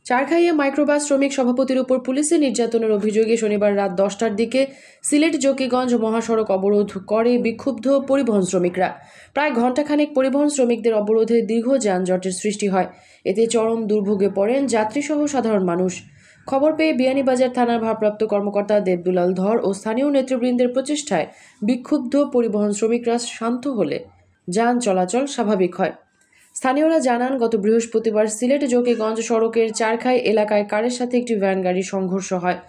চারখাইয়ে microbus শ্রমিক সভাপতির উপর পুলিশের নির্যাতনের অভিযোগে শনিবার রাত 10টার দিকে সিলেট জকিগঞ্জ মহাসড়ক অবরোধ করে বিক্ষুব্ধ পরিবহন শ্রমিকরা। প্রায় ঘণ্টাখানেক পরিবহন শ্রমিকদের অবরোধে দীর্ঘ যানজটের সৃষ্টি হয়। এতে চরম দুর্ভোগে পড়েন যাত্রীসহ সাধারণ মানুষ। খবর পেয়ে বিয়ানীবাজার থানার ভারপ্রাপ্ত কর্মকর্তা দেবদুলাল ধর ও স্থানীয় নেতৃবৃন্দের প্রচেষ্টায় বিক্ষুব্ধ পরিবহন শ্রমিকরা শান্ত হলে যান চলাচল স্বাভাবিক হয়। স্থানীয়রা জানান, গত বৃহস্পতিবার সিলেট জকিগঞ্জ সড়কের চারখাই এলাকায় কারের সাথে একটি ভ্যান গাড়ির সংঘর্ষ হয়।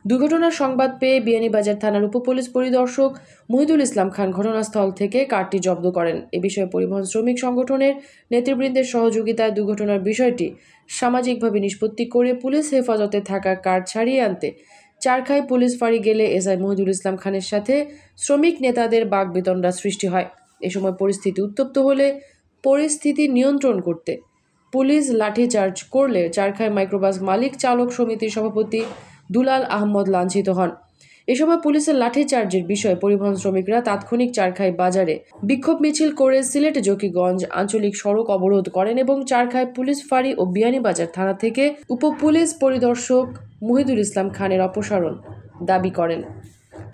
দুর্ঘটনার সংবাদ পেয়ে বিয়ানীবাজার থানার উপপুলিশ পরিদর্শক মহিদুল ইসলাম খান ঘটনাস্থল থেকে কারটি জব্দ করেন। এ বিষয়ে পরিবহন শ্রমিক সংগঠনের নেতৃবৃন্দের সহযোগিতায় দুর্ঘটনার বিষয়টি সামাজিকভাবে নিষ্পত্তি করে পুলিশ হেফাজতে থাকা কার ছাড়িয়ে আনতে চারখাই পুলিশ ফাঁড়ি গেলে এসআই মহিদুল ইসলাম খানের সাথে শ্রমিক নেতাদের বাকবিতণ্ডা সৃষ্টি হয়। এ সময় পরিস্থিতি উত্তপ্ত হলে পরিস্থিতি নিয়ন্ত্রণ করতে পুলিশ লাঠিচার্জ করলে চারখাই মাইক্রোবাস মালিক চালক সমিতির সভাপতি দুলাল আহমদ লাঞ্ছিত হন। এ সময় পুলিশের লাঠিচার্জের বিষয়ে পরিবহন শ্রমিকরা তাৎক্ষণিক চারখাই বাজারে বিক্ষোভ মিছিল করে সিলেট জকিগঞ্জ আঞ্চলিক সড়ক অবরোধ করেন এবং চারখাই পুলিশ ফাঁড়ি ও বিয়ানীবাজার থানা থেকে উপপুলিশ পরিদর্শক মহিদুল ইসলাম খানের অপসারণ দাবি করেন।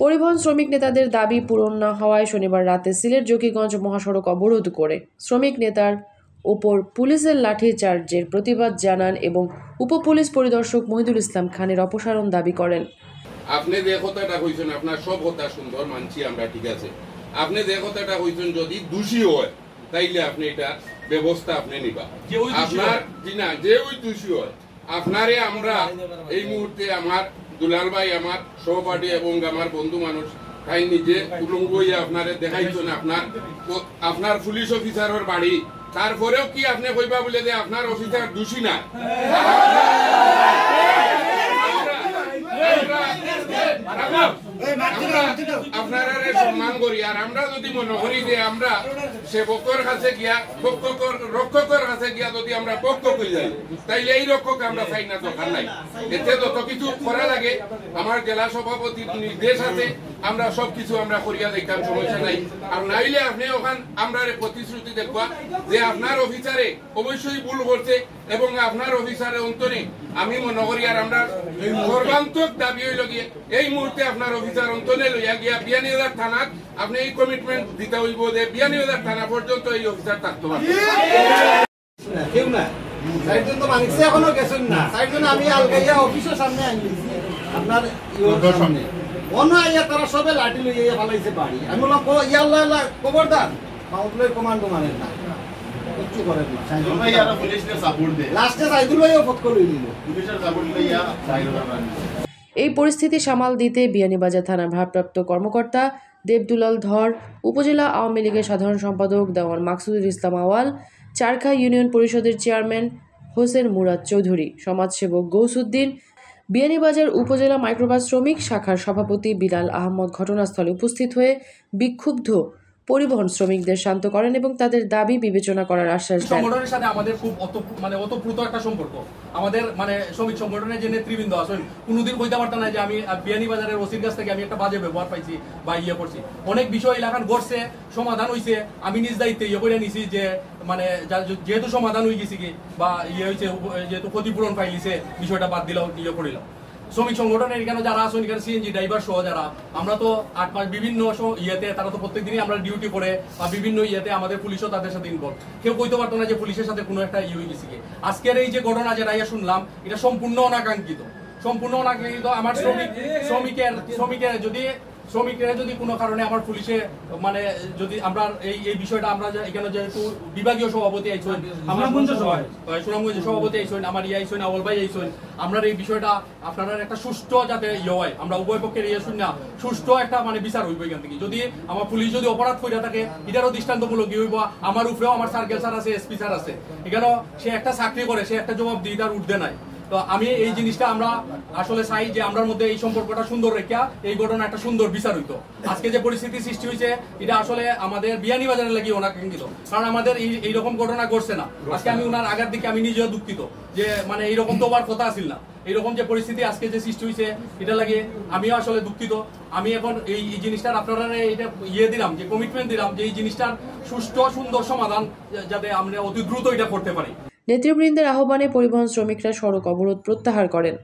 পরিবহন শ্রমিক নেতাদের দাবি পূরণ না হওয়ায় শনিবার রাতে সিলেট জকিগঞ্জ মহাসড়ক অবরোধ করে শ্রমিক নেতার ওপর পুলিশের লাঠিচার্জের প্রতিবাদ জানান এবং উপপুলিশ পরিদর্শক মহিদুল ইসলাম খানের অপসারণ দাবি করেন। আপনি যে কথাটা কইছেন আপনার সব কথা সুন্দর মানছি আমরা, ঠিক আছে। আপনি যে কথাটা কইছেন যদি দোষী হয় তাইলে আপনি এটা ব্যবস্থা আপনি নিবা। আপনার না যে ওই দোষী হয় আপনারে আমরা এই মুহূর্তে আমার দুলাল ভাই আমার সহপাঠী এবং আমার বন্ধু মানুষ তাই নিজে উলঙ্গ হইয়া আপনারে দেখাইছেন আপনার পুলিশ অফিসারের বাড়ি, তারপরেও কি আপনি কইবা বলে যে আপনার অফিসার দোষী না? আপনারা সম্মান করি, আর আমরা যদি মনে করি যে আমরা সেবকের কাছে গিয়া রক্ষকের কাছে গিয়া যদি আমরা পক্ষ করে যাই তাইলে এই রক্ষক আমরা চাই না, দরকার নাই। এতে যত কিছু করা লাগে আমার জেলা সভাপতির নির্দেশ আছে, আমরা সবকিছু আমরা করিয়া দেখতাম, সমস্যা নাই। আর নাইলে আপনি ওখান আমরা প্রতিশ্রুতি দেখবা যে আপনার অফিসারে অবশ্যই ভুল করছে এবং আপনার অফিসারে অন্তরে আমি মনে করি আর আমরা সর্বান্তক দাবি হইল গিয়ে এই মুহূর্তে আপনার অফিসার অন্তরে লইয়া গিয়া বিয়ানীবাজার থানাত আপনি এই কমিটমেন্ট দিতে হইব যে বিয়ানীবাজার থানা পর্যন্ত এই অফিসার থাকতে পারবে। কেউ না সাইডজন তো মানিকছে এখনো গেছেন না, সাইডজন আমি আলগাইয়া অফিসের সামনে আনছি আপনার সামনে অন্য আইয়া তারা সবে লাঠি লইয়া ফালাইছে বাড়ি। আমি বললাম ইয়াল্লা খবরদার মাউন্টের কমান্ডো মানেন না, কিচ্ছু করেন না। লাস্টে সাইদুল ভাইও ফট করে নিল পুলিশের সাপোর্ট লইয়া এই পরিস্থিতি সামাল দিতে বিয়ানীবাজার থানার ভারপ্রাপ্ত কর্মকর্তা দেবদুলাল ধর, উপজেলা আওয়ামী লীগের সাধারণ সম্পাদক দেওয়ান মাকসুদুল ইসলাম আওয়াল, চারখাই ইউনিয়ন পরিষদের চেয়ারম্যান হোসেন মুরাদ চৌধুরী, সমাজসেবক গৌসুদ্দিন, বিয়ানীবাজার উপজেলা মাইক্রোবাস শ্রমিক শাখার সভাপতি বিলাল আহমদ ঘটনাস্থলে উপস্থিত হয়ে বিক্ষুব্ধ পরিবহন শ্রমিকদের শান্ত করেন এবং তাদের দাবি বিবেচনা করার আশ্বাস দেন। সংগঠনের সাথে আমাদের খুব ওতপ্রোত একটা সম্পর্ক। আমাদের শ্রমিক সংগঠনের যে নেতৃবৃন্দ আছেন কোনোদিন কইতে পারতাম না যে আমি বিয়ানীবাজারের ওসির কাছ থেকে আমি একটা বাজে ব্যবহার পাইছি বা করছি। অনেক বিষয় এলাকার ঘটছে, সমাধান হইছে, আমি নিজ দায়িত্বে করে নিছি যে যেহেতু সমাধান হয়ে গেছি কি বা হয়েছে যেহেতু ক্ষতিপূরণ পাইলিছে বিষয়টা বাদ দিলাম করিলাম। শ্রমিক সংগঠনের এখানে যারা আছেন এখানে সিএনজি ড্রাইভার সহ যারা আমরা তো 8 মাস বিভিন্ন তারা তো প্রত্যেকদিনই আমরা ডিউটি করে বা বিভিন্ন আমাদের পুলিশও তাদের সাথে ইনভলভ। কেউ কইতে পারতো না যে পুলিশের সাথে কোনো একটা হয়ে গেছে। আজকের এই যে ঘটনা যেটা শুনলাম এটা সম্পূর্ণ অনাকাঙ্ক্ষিত। আমার শ্রমিকের যদি কোনো কারণে আমার পুলিশে যদি আমরা এই বিষয়টা আমরা এখানে যেহেতু বিভাগীয় সভাপতি আইছেন, সুনামগঞ্জ সভাপতি আইছেন, আমার আইছেন, আওয়াল ভাই আইছেন, আমরা এই বিষয়টা আপনারা একটা সুষ্ঠু যাতে হয় আমরা উভয় পক্ষের শুন না সুষ্ঠু একটা বিচার হইব এখান থেকে। যদি আমার পুলিশ যদি অপরাধ করে থাকে এটারও দৃষ্টান্তমূলক হইব। আমার উপরেও আমার সার্কেল স্যার আছে, এসপি স্যার আছে, এখানে সে একটা চাকরি করে, সে একটা জবাব দিয়ে তার উঠতে নাই। তো আমি এই জিনিসটা আমরা আসলে চাই যে আমরার মধ্যে এই সম্পর্কটা সুন্দর রেখা এই ঘটনা একটা সুন্দর বিচার হইতো। আজকে যে পরিস্থিতি সৃষ্টি হয়েছে এটা আসলে আমাদের বিয়ানীবাজারের লাগি অনাকাঙ্ক্ষিত, কারণ আমাদের এইরকম ঘটনা ঘটছে না। আজকে আমি ওনার আগের দিকে আমি নিজেও দুঃখিত যে এইরকম তো হওয়ার কথা ছিল না। এরকম যে পরিস্থিতি আজকে যে সৃষ্টি হয়েছে এটা লাগে আমিও আসলে দুঃখিত। আমি এখন এই জিনিসটার আপনারা এটা দিলাম, যে কমিটমেন্ট দিলাম যে এই জিনিসটার সুষ্ঠু সুন্দর সমাধান যাতে আমরা অতি দ্রুত এটা করতে পারি। নেতৃবৃন্দের আহ্বানে পরিবহন শ্রমিকরা সড়ক অবরোধ প্রত্যাহার করেন।